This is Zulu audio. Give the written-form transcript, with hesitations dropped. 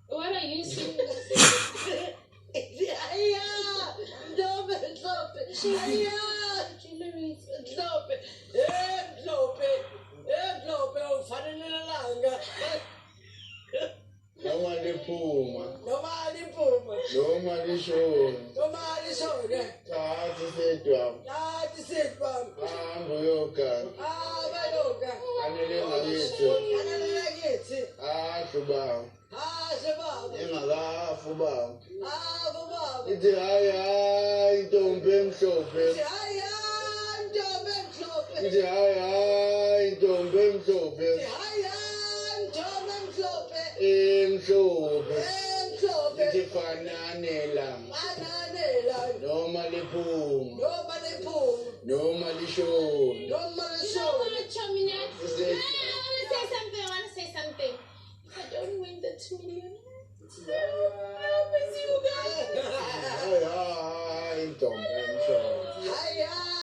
What are you saying? Noma liphuma. Noma lishona. Kathi sedwa. Hamba uyogana. Anele ngakithi. Baba. Engakafu baba. Ithi hayi intombi emhlophe. Ithi hayi intombi emhlophe. Emhlophe. Ithi fanane langa. Noma liphuma. Noma lishona. You know what, Chomina? I want to say something. If I don't win the 2 million, I'll miss you guys. Hayi intombi emhlophe.